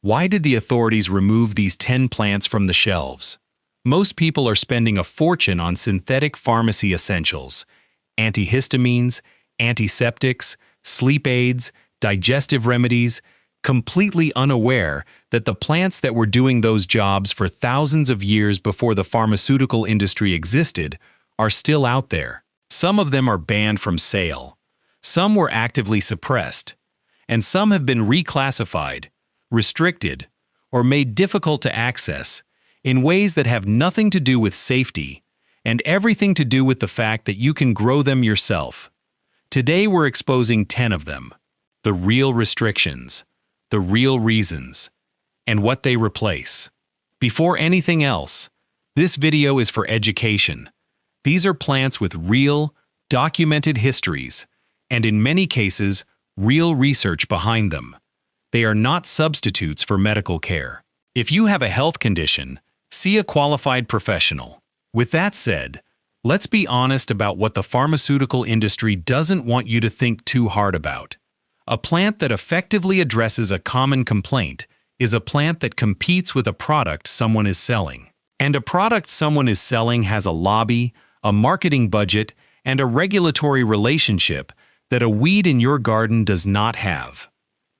Why did the authorities remove these 10 plants from the shelves? Most people are spending a fortune on synthetic pharmacy essentials, antihistamines, antiseptics, sleep aids, digestive remedies, completely unaware that the plants that were doing those jobs for thousands of years before the pharmaceutical industry existed are still out there. Some of them are banned from sale, some were actively suppressed, and some have been reclassified, restricted, or made difficult to access in ways that have nothing to do with safety and everything to do with the fact that you can grow them yourself. Today we're exposing 10 of them, the real restrictions, the real reasons, and what they replace. Before anything else, this video is for education. These are plants with real, documented histories, and in many cases, real research behind them. They are not substitutes for medical care. If you have a health condition, see a qualified professional. With that said, let's be honest about what the pharmaceutical industry doesn't want you to think too hard about. A plant that effectively addresses a common complaint is a plant that competes with a product someone is selling. And a product someone is selling has a lobby, a marketing budget, and a regulatory relationship that a weed in your garden does not have.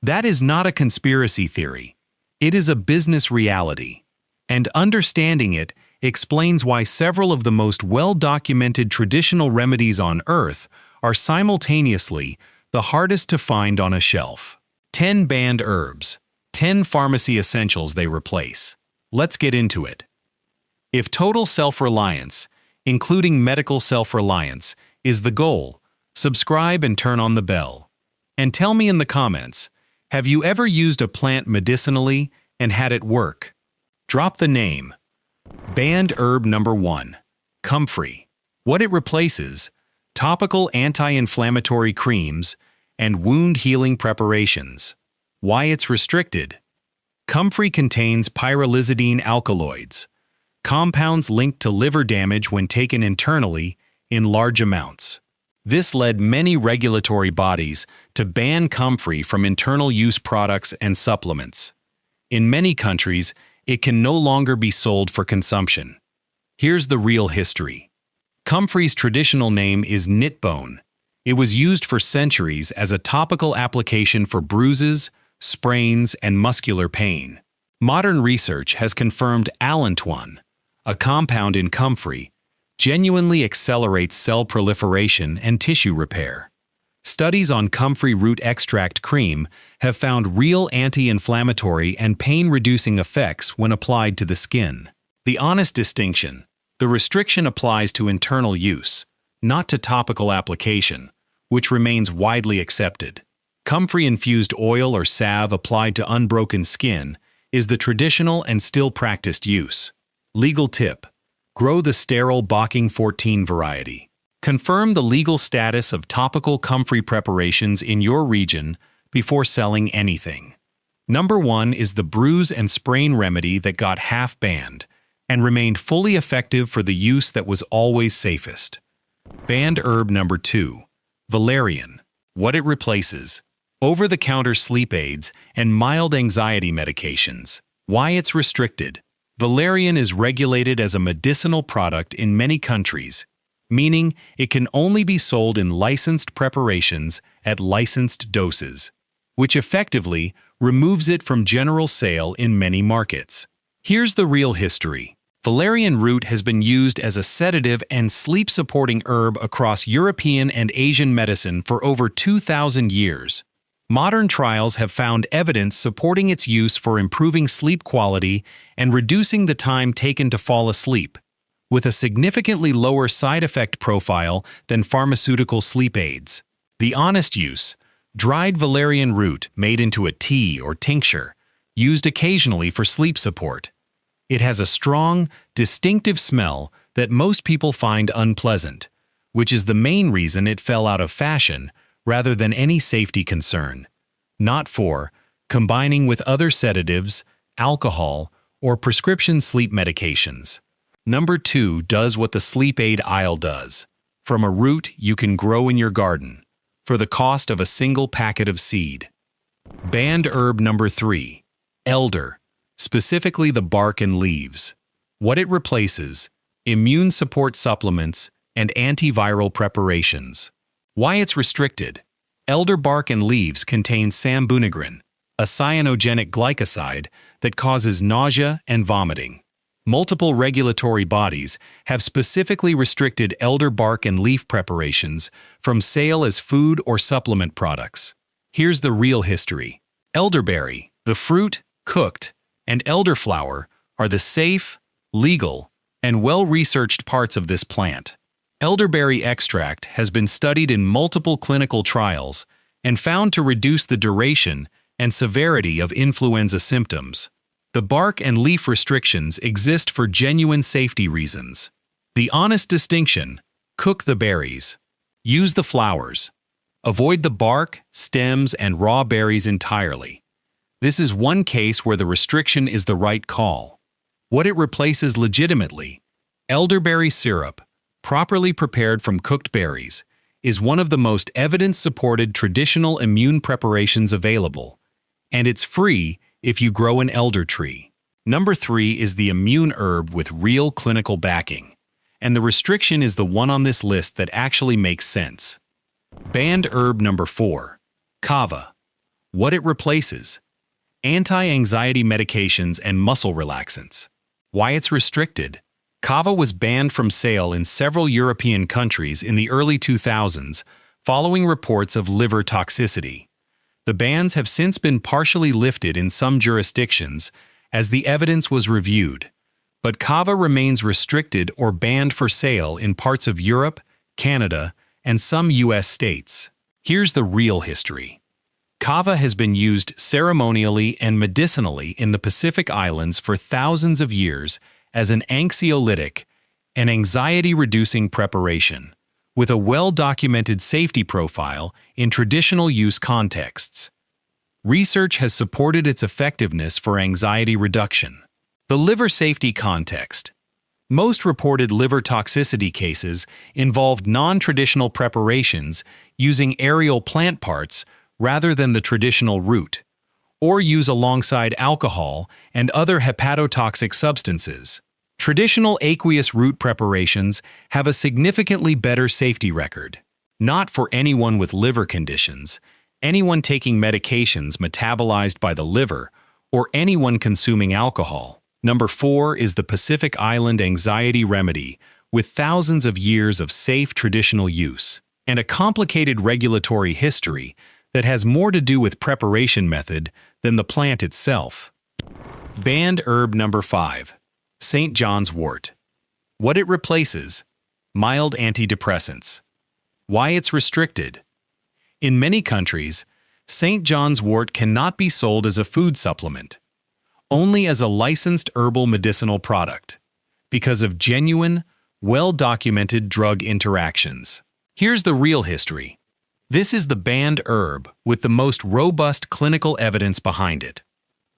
That is not a conspiracy theory. It is a business reality. And understanding it explains why several of the most well-documented traditional remedies on Earth are simultaneously the hardest to find on a shelf. 10 banned herbs, 10 pharmacy essentials they replace. Let's get into it. If total self-reliance, including medical self-reliance, is the goal, subscribe and turn on the bell. And tell me in the comments, have you ever used a plant medicinally and had it work? Drop the name. Banned herb number 1, Comfrey. What it replaces: topical anti-inflammatory creams and wound healing preparations. Why it's restricted: Comfrey contains pyrrolizidine alkaloids, compounds linked to liver damage when taken internally in large amounts. This led many regulatory bodies to ban Comfrey from internal use products and supplements. In many countries, it can no longer be sold for consumption. Here's the real history. Comfrey's traditional name is knitbone. It was used for centuries as a topical application for bruises, sprains, and muscular pain. Modern research has confirmed allantoin, a compound in Comfrey, genuinely accelerates cell proliferation and tissue repair. Studies on Comfrey root extract cream have found real anti-inflammatory and pain-reducing effects when applied to the skin. The honest distinction: the restriction applies to internal use, not to topical application, which remains widely accepted. Comfrey-infused oil or salve applied to unbroken skin is the traditional and still practiced use. Legal tip: grow the sterile Bocking 14 variety. Confirm the legal status of topical Comfrey preparations in your region before selling anything. Number 1 is the bruise and sprain remedy that got half banned and remained fully effective for the use that was always safest. Banned herb number 2, Valerian. What it replaces: over-the-counter sleep aids and mild anxiety medications. Why it's restricted: Valerian is regulated as a medicinal product in many countries, meaning it can only be sold in licensed preparations at licensed doses, which effectively removes it from general sale in many markets. Here's the real history. Valerian root has been used as a sedative and sleep-supporting herb across European and Asian medicine for over 2,000 years. Modern trials have found evidence supporting its use for improving sleep quality and reducing the time taken to fall asleep, with a significantly lower side effect profile than pharmaceutical sleep aids. The honest use: dried valerian root made into a tea or tincture, used occasionally for sleep support. It has a strong, distinctive smell that most people find unpleasant, which is the main reason it fell out of fashion rather than any safety concern. Not for combining with other sedatives, alcohol, or prescription sleep medications. Number 2 does what the sleep aid aisle does. From a root you can grow in your garden, for the cost of a single packet of seed. Banned herb number 3, Elder, specifically the bark and leaves. What it replaces: immune support supplements and antiviral preparations. Why it's restricted: elder bark and leaves contain sambunagrin, a cyanogenic glycoside that causes nausea and vomiting. Multiple regulatory bodies have specifically restricted elder bark and leaf preparations from sale as food or supplement products. Here's the real history. Elderberry, the fruit, cooked, and elderflower are the safe, legal, and well-researched parts of this plant. Elderberry extract has been studied in multiple clinical trials and found to reduce the duration and severity of influenza symptoms. The bark and leaf restrictions exist for genuine safety reasons. The honest distinction: cook the berries. Use the flowers. Avoid the bark, stems, and raw berries entirely. This is one case where the restriction is the right call. What it replaces legitimately: elderberry syrup, properly prepared from cooked berries, is one of the most evidence-supported traditional immune preparations available, and it's free if you grow an elder tree. Number 3 is the immune herb with real clinical backing, and the restriction is the one on this list that actually makes sense. Banned herb number 4, Kava. What it replaces: anti-anxiety medications and muscle relaxants. Why it's restricted: Kava was banned from sale in several European countries in the early 2000s following reports of liver toxicity. The bans have since been partially lifted in some jurisdictions as the evidence was reviewed, but Kava remains restricted or banned for sale in parts of Europe, Canada, and some U.S. states. Here's the real history. Kava has been used ceremonially and medicinally in the Pacific Islands for thousands of years as an anxiolytic, an anxiety-reducing preparation, with a well-documented safety profile in traditional use contexts. Research has supported its effectiveness for anxiety reduction. The liver safety context. Most reported liver toxicity cases involved non-traditional preparations using aerial plant parts rather than the traditional route, or use alongside alcohol and other hepatotoxic substances. Traditional aqueous root preparations have a significantly better safety record. Not for anyone with liver conditions, anyone taking medications metabolized by the liver, or anyone consuming alcohol. Number 4 is the Pacific Island Anxiety Remedy, with thousands of years of safe traditional use, and a complicated regulatory history that has more to do with preparation method than the plant itself. Banned herb number 5. St. John's wort. What it replaces: mild antidepressants. Why it's restricted: in many countries, St. John's wort cannot be sold as a food supplement, only as a licensed herbal medicinal product, because of genuine, well-documented drug interactions. Here's the real history. This is the banned herb with the most robust clinical evidence behind it.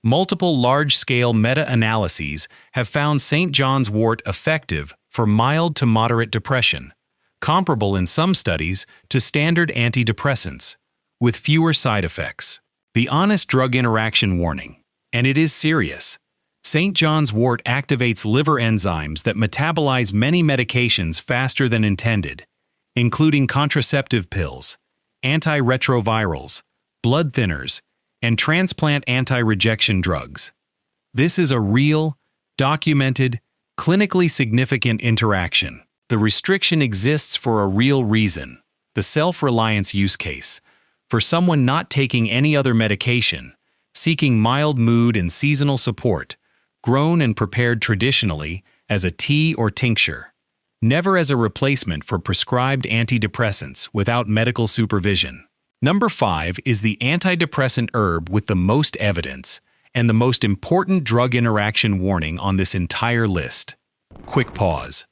Multiple large-scale meta-analyses have found St. John's wort effective for mild to moderate depression, comparable in some studies to standard antidepressants, with fewer side effects. The honest drug interaction warning, and it is serious. St. John's wort activates liver enzymes that metabolize many medications faster than intended, including contraceptive pills, antiretrovirals, blood thinners, and transplant anti-rejection drugs. This is a real, documented, clinically significant interaction. The restriction exists for a real reason: the self-reliance use case, for someone not taking any other medication, seeking mild mood and seasonal support, grown and prepared traditionally as a tea or tincture, never as a replacement for prescribed antidepressants without medical supervision. Number 5 is the antidepressant herb with the most evidence and the most important drug interaction warning on this entire list. Quick pause.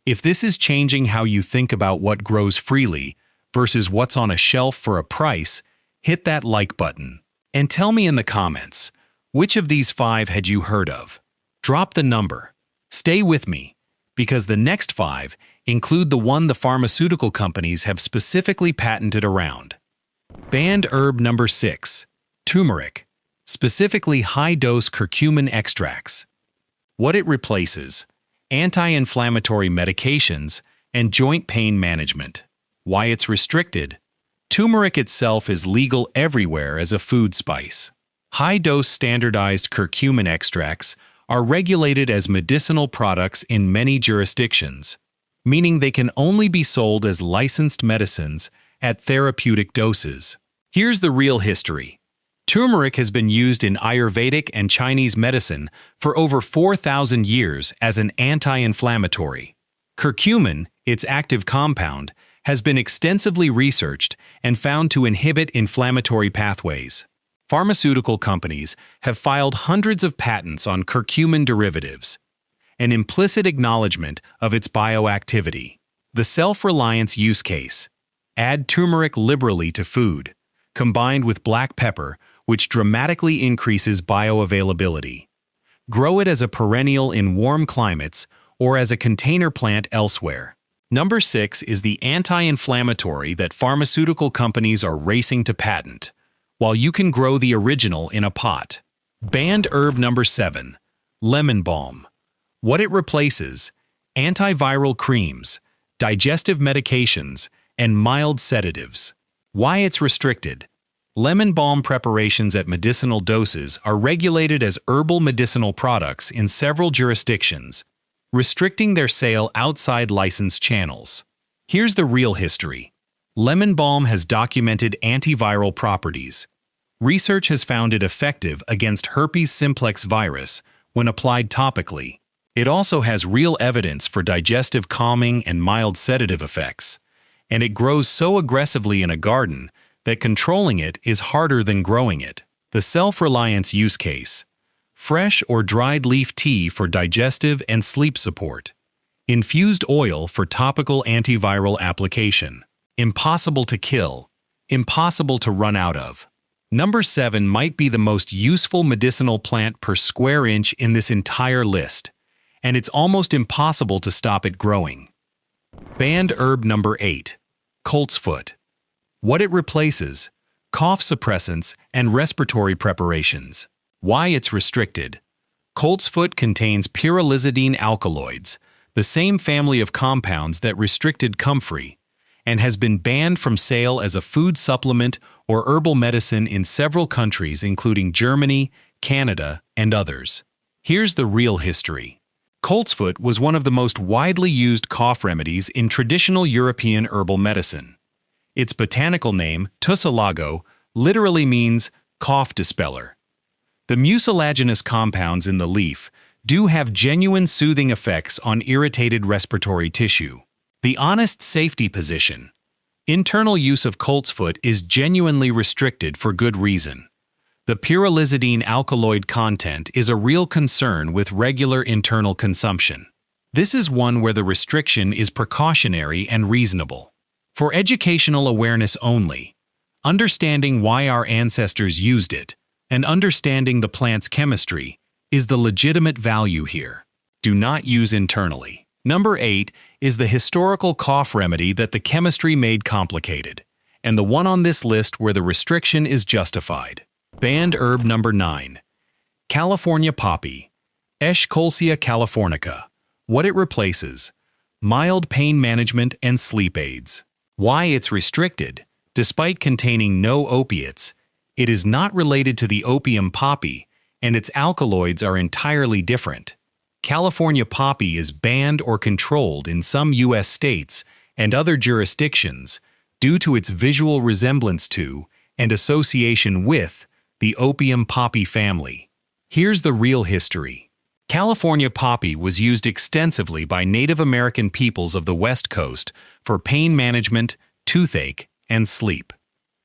If this is changing how you think about what grows freely versus what's on a shelf for a price, hit that like button. And tell me in the comments, which of these 5 had you heard of? Drop the number. Stay with me, because the next 5 include the one the pharmaceutical companies have specifically patented around. Banned herb number 6, turmeric, specifically high-dose curcumin extracts. What it replaces: anti-inflammatory medications and joint pain management. Why it's restricted: turmeric itself is legal everywhere as a food spice. High-dose standardized curcumin extracts are regulated as medicinal products in many jurisdictions, meaning they can only be sold as licensed medicines at therapeutic doses. Here's the real history. Turmeric has been used in Ayurvedic and Chinese medicine for over 4,000 years as an anti-inflammatory. Curcumin, its active compound, has been extensively researched and found to inhibit inflammatory pathways. Pharmaceutical companies have filed hundreds of patents on curcumin derivatives, an implicit acknowledgement of its bioactivity. The self-reliance use case: add turmeric liberally to food, combined with black pepper, which dramatically increases bioavailability. Grow it as a perennial in warm climates or as a container plant elsewhere. Number 6 is the anti-inflammatory that pharmaceutical companies are racing to patent, while you can grow the original in a pot. Banned herb number 7, lemon balm. What it replaces: antiviral creams, digestive medications, and mild sedatives. Why it's restricted: lemon balm preparations at medicinal doses are regulated as herbal medicinal products in several jurisdictions, restricting their sale outside licensed channels. Here's the real history. Lemon balm has documented antiviral properties. Research has found it effective against herpes simplex virus when applied topically. It also has real evidence for digestive calming and mild sedative effects, and it grows so aggressively in a garden that controlling it is harder than growing it. The self-reliance use case: fresh or dried leaf tea for digestive and sleep support. Infused oil for topical antiviral application. Impossible to kill, impossible to run out of. Number 7 might be the most useful medicinal plant per square inch in this entire list, and it's almost impossible to stop it growing. Banned herb number 8, Coltsfoot. What it replaces: cough suppressants and respiratory preparations. Why it's restricted: Coltsfoot contains pyrrolizidine alkaloids, the same family of compounds that restricted Comfrey, and has been banned from sale as a food supplement or herbal medicine in several countries including Germany, Canada, and others. Here's the real history. Coltsfoot was one of the most widely used cough remedies in traditional European herbal medicine. Its botanical name, tussilago, literally means cough dispeller. The mucilaginous compounds in the leaf do have genuine soothing effects on irritated respiratory tissue. The honest safety position: internal use of Coltsfoot is genuinely restricted for good reason. The pyrrolizidine alkaloid content is a real concern with regular internal consumption. This is one where the restriction is precautionary and reasonable. For educational awareness only, understanding why our ancestors used it, and understanding the plant's chemistry is the legitimate value here. Do not use internally. Number 8 is the historical cough remedy that the chemistry made complicated, and the one on this list where the restriction is justified. Banned herb number 9, California poppy, Eschscholzia californica. What it replaces: mild pain management and sleep aids. Why it's restricted: despite containing no opiates, it is not related to the opium poppy, and its alkaloids are entirely different. California poppy is banned or controlled in some U.S. states and other jurisdictions due to its visual resemblance to and association with the opium poppy family. Here's the real history. California poppy was used extensively by Native American peoples of the West Coast for pain management, toothache, and sleep.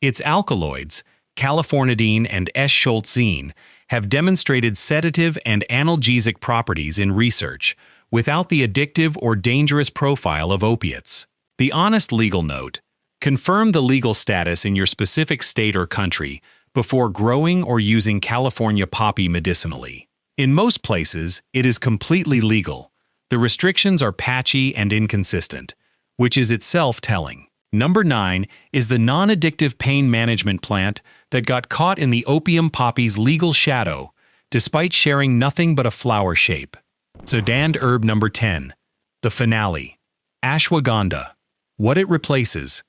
Its alkaloids, californidine and eschscholzine, have demonstrated sedative and analgesic properties in research without the addictive or dangerous profile of opiates. The honest legal note: confirm the legal status in your specific state or country before growing or using California poppy medicinally. In most places, it is completely legal. The restrictions are patchy and inconsistent, which is itself telling. Number 9 is the non-addictive pain management plant that got caught in the opium poppy's legal shadow, despite sharing nothing but a flower shape. So danned herb number 10, the finale, ashwagandha. What it replaces: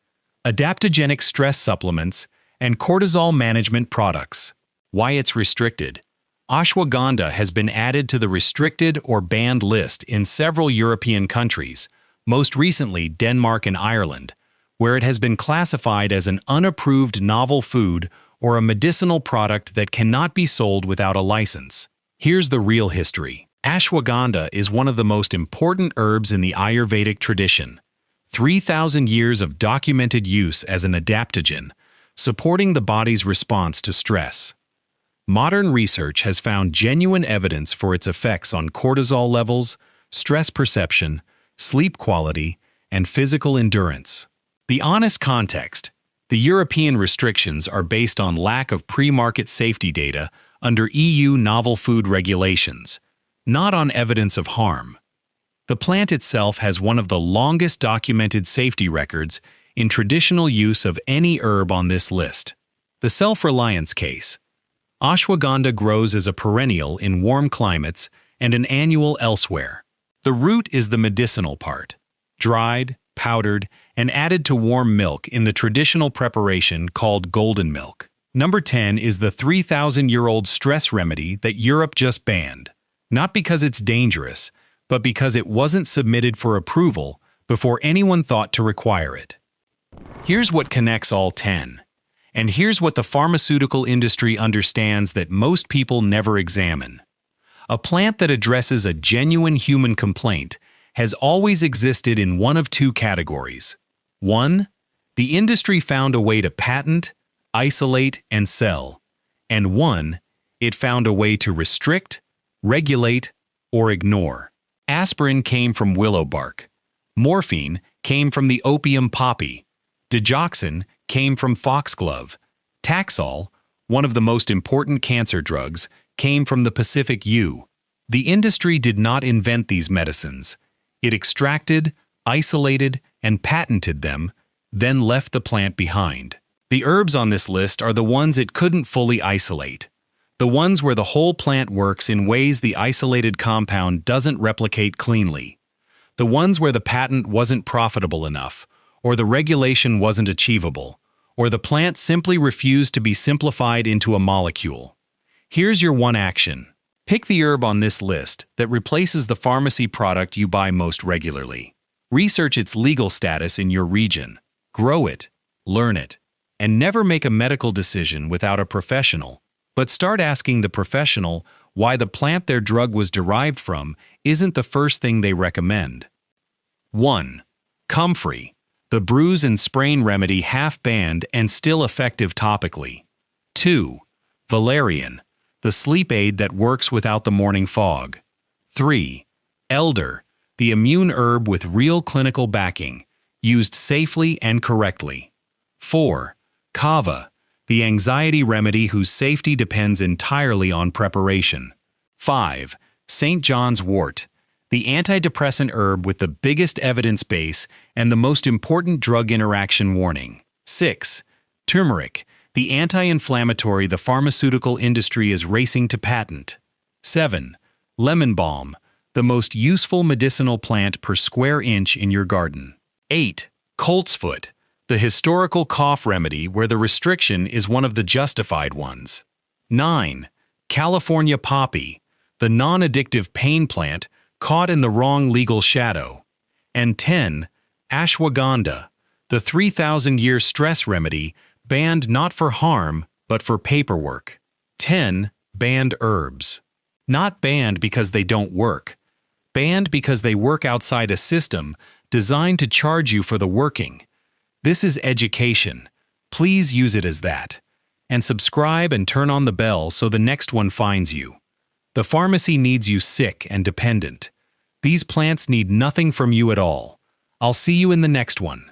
adaptogenic stress supplements and cortisol management products. Why it's restricted. Ashwagandha has been added to the restricted or banned list in several European countries, most recently Denmark and Ireland, where it has been classified as an unapproved novel food or a medicinal product that cannot be sold without a license. Here's the real history. Ashwagandha is one of the most important herbs in the Ayurvedic tradition. 3,000 years of documented use as an adaptogen, supporting the body's response to stress. Modern research has found genuine evidence for its effects on cortisol levels, stress perception, sleep quality, and physical endurance. The honest context: the European restrictions are based on lack of pre-market safety data under EU novel food regulations, not on evidence of harm. The plant itself has one of the longest documented safety records in traditional use of any herb on this list. The Self-Reliance case. Ashwagandha grows as a perennial in warm climates and an annual elsewhere. The root is the medicinal part, dried, powdered, and added to warm milk in the traditional preparation called golden milk. Number 10 is the 3,000-year-old stress remedy that Europe just banned, not because it's dangerous, but because it wasn't submitted for approval before anyone thought to require it. Here's what connects all 10. And here's what the pharmaceutical industry understands that most people never examine. A plant that addresses a genuine human complaint has always existed in one of two categories. 1. The industry found a way to patent, isolate, and sell. And 1. It found a way to restrict, regulate, or ignore. Aspirin came from willow bark. Morphine came from the opium poppy. Digoxin came from foxglove. Taxol, one of the most important cancer drugs, came from the Pacific yew. The industry did not invent these medicines. It extracted, isolated, and patented them, then left the plant behind. The herbs on this list are the ones it couldn't fully isolate. The ones where the whole plant works in ways the isolated compound doesn't replicate cleanly. The ones where the patent wasn't profitable enough, or the regulation wasn't achievable, or the plant simply refused to be simplified into a molecule. Here's your one action. Pick the herb on this list that replaces the pharmacy product you buy most regularly. Research its legal status in your region. Grow it, learn it, and never make a medical decision without a professional. But start asking the professional why the plant their drug was derived from isn't the first thing they recommend. 1. Comfrey, the bruise and sprain remedy half banned and still effective topically. 2. Valerian, the sleep aid that works without the morning fog. 3. Elder, the immune herb with real clinical backing, used safely and correctly. 4. Kava, the anxiety remedy whose safety depends entirely on preparation. 5. St. John's wort, the antidepressant herb with the biggest evidence base and the most important drug interaction warning. 6. Turmeric, the anti-inflammatory the pharmaceutical industry is racing to patent. 7. Lemon balm, the most useful medicinal plant per square inch in your garden. 8. Coltsfoot, the historical cough remedy where the restriction is one of the justified ones. 9. California poppy, the non-addictive pain plant caught in the wrong legal shadow. And 10. Ashwagandha, the 3,000-year stress remedy banned not for harm, but for paperwork. 10. Banned herbs. Not banned because they don't work. Banned because they work outside a system designed to charge you for the working. This is education. Please use it as that. And subscribe and turn on the bell so the next one finds you. The pharmacy needs you sick and dependent. These plants need nothing from you at all. I'll see you in the next one.